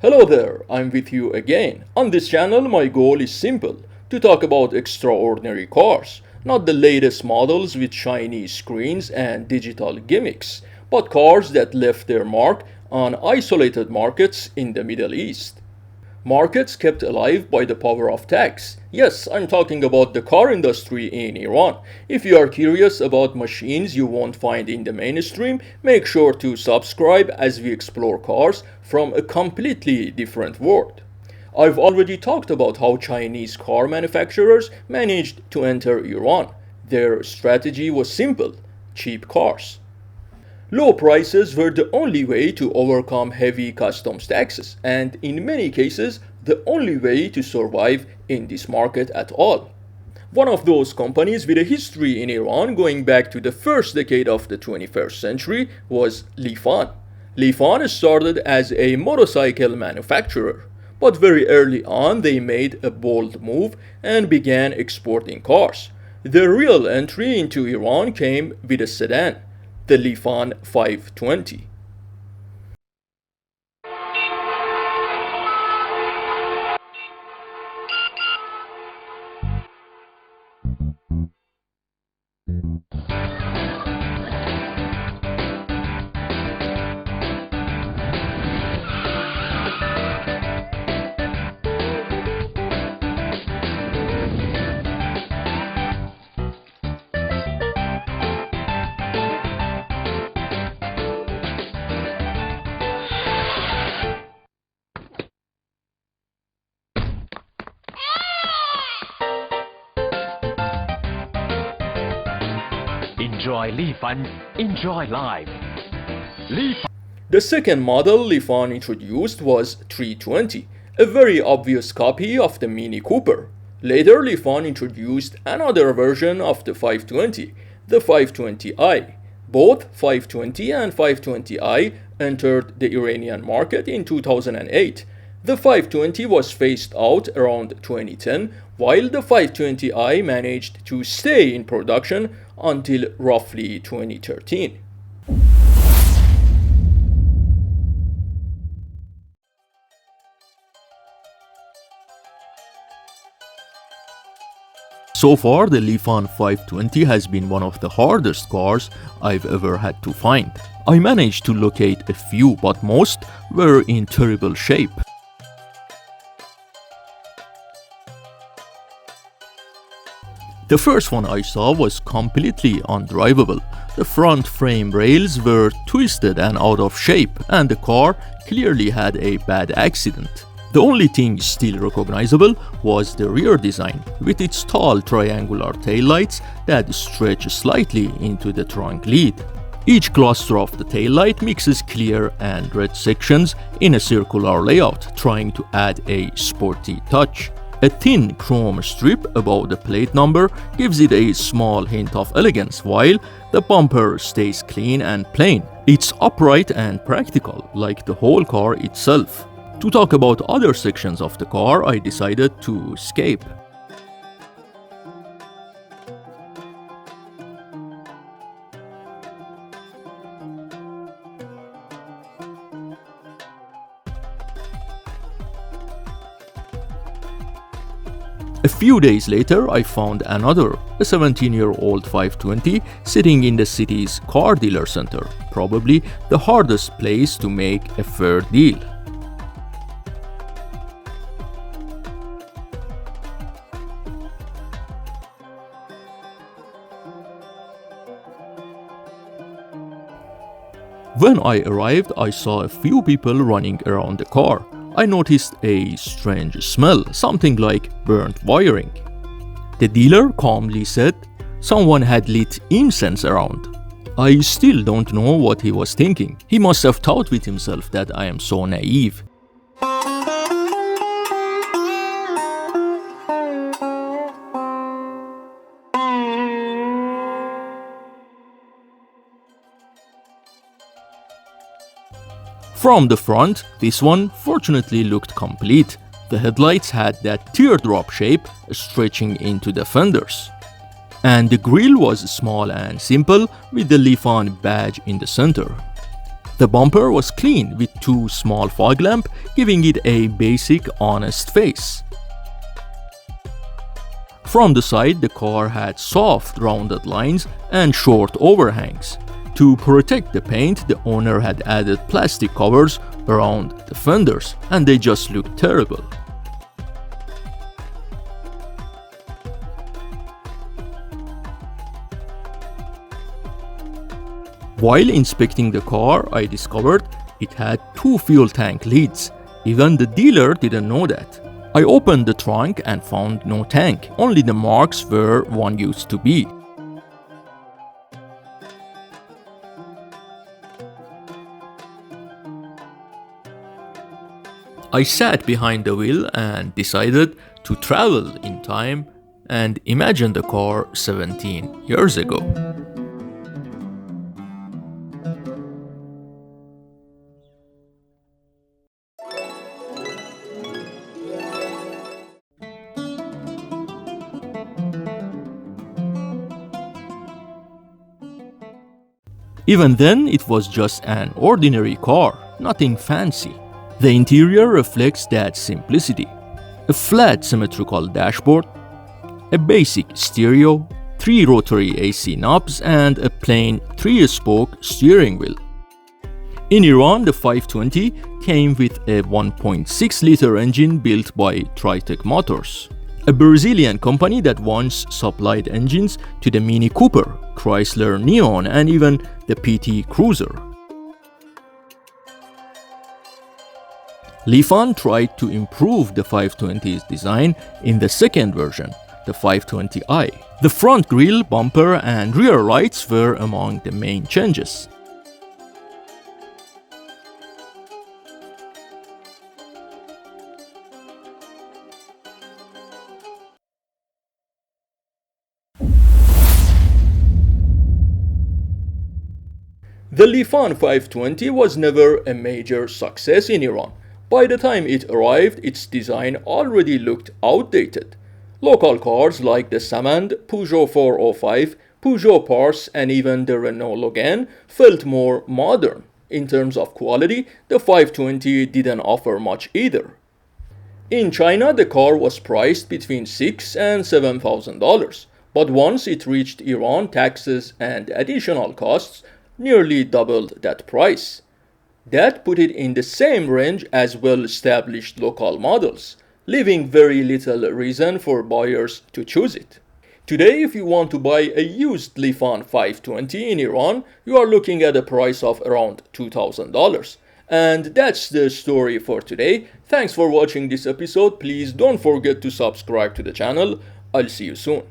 Hello there, I'm with you again. On this channel, my goal is simple, to talk about extraordinary cars, not the latest models with shiny screens and digital gimmicks, but cars that left their mark on isolated markets in the Middle East. Markets kept alive by the power of tax. Yes, I'm talking about the car industry in Iran. If you are curious about machines you won't find in the mainstream, make sure to subscribe as we explore cars from a completely different world. I've already talked about how Chinese car manufacturers managed to enter Iran. Their strategy was simple: cheap cars. Low prices were the only way to overcome heavy customs taxes, and in many cases, the only way to survive in this market at all. One of those companies with a history in Iran going back to the first decade of the 21st century was Lifan. Lifan started as a motorcycle manufacturer, but very early on they made a bold move and began exporting cars. Their real entry into Iran came with a sedan, the Lifan 520. Enjoy Lifan, enjoy life. Lifan. The second model Lifan introduced was 320, a very obvious copy of the Mini Cooper. Later, Lifan introduced another version of the 520, the 520i. Both 520 and 520i entered the Iranian market in 2008. The 520 was phased out around 2010, while the 520i managed to stay in production until roughly 2013. So far, the Lifan 520 has been one of the hardest cars I've ever had to find. I managed to locate a few, but most were in terrible shape. The first one I saw was completely undrivable. The front frame rails were twisted and out of shape, and the car clearly had a bad accident. The only thing still recognizable was the rear design, with its tall triangular taillights that stretch slightly into the trunk lid. Each cluster of the taillight mixes clear and red sections in a circular layout, trying to add a sporty touch. A thin chrome strip above the plate number gives it a small hint of elegance, while the bumper stays clean and plain. It's upright and practical, like the whole car itself. To talk about other sections of the car, I decided to escape. A few days later, I found another, a 17-year-old 520, sitting in the city's car dealer center, probably the hardest place to make a fair deal. When I arrived, I saw a few people running around the car. I noticed a strange smell, something like burnt wiring. The dealer calmly said someone had lit incense around. I still don't know what he was thinking. He must have thought with himself that I am so naive. From the front, this one fortunately looked complete. The headlights had that teardrop shape stretching into the fenders. And the grille was small and simple with the Lifan badge in the center. The bumper was clean with two small fog lamps, giving it a basic, honest face. From the side, the car had soft, rounded lines and short overhangs. To protect the paint, the owner had added plastic covers around the fenders, and they just looked terrible. While inspecting the car, I discovered it had two fuel tank lids. Even the dealer didn't know that. I opened the trunk and found no tank, only the marks where one used to be. I sat behind the wheel and decided to travel in time and imagine the car 17 years ago. Even then, it was just an ordinary car, nothing fancy. The interior reflects that simplicity. A flat symmetrical dashboard, a basic stereo, 3 rotary AC knobs, and a plain 3-spoke steering wheel. In Iran, the 520 came with a 1.6-liter engine built by Tritec Motors, a Brazilian company that once supplied engines to the Mini Cooper, Chrysler Neon, and even the PT Cruiser. Lifan tried to improve the 520's design in the second version, the 520i. The front grille, bumper, and rear lights were among the main changes. The Lifan 520 was never a major success in Iran. By the time it arrived, its design already looked outdated. Local cars like the Samand, Peugeot 405, Peugeot Pars, and even the Renault Logan felt more modern. In terms of quality, the 520 didn't offer much either. In China, the car was priced between $6,000 and $7,000, but once it reached Iran, taxes and additional costs nearly doubled that price. That put it in the same range as well-established local models, leaving very little reason for buyers to choose it. Today, if you want to buy a used Lifan 520 in Iran, you are looking at a price of around $2,000. And that's the story for today. Thanks for watching this episode. Please don't forget to subscribe to the channel. I'll see you soon.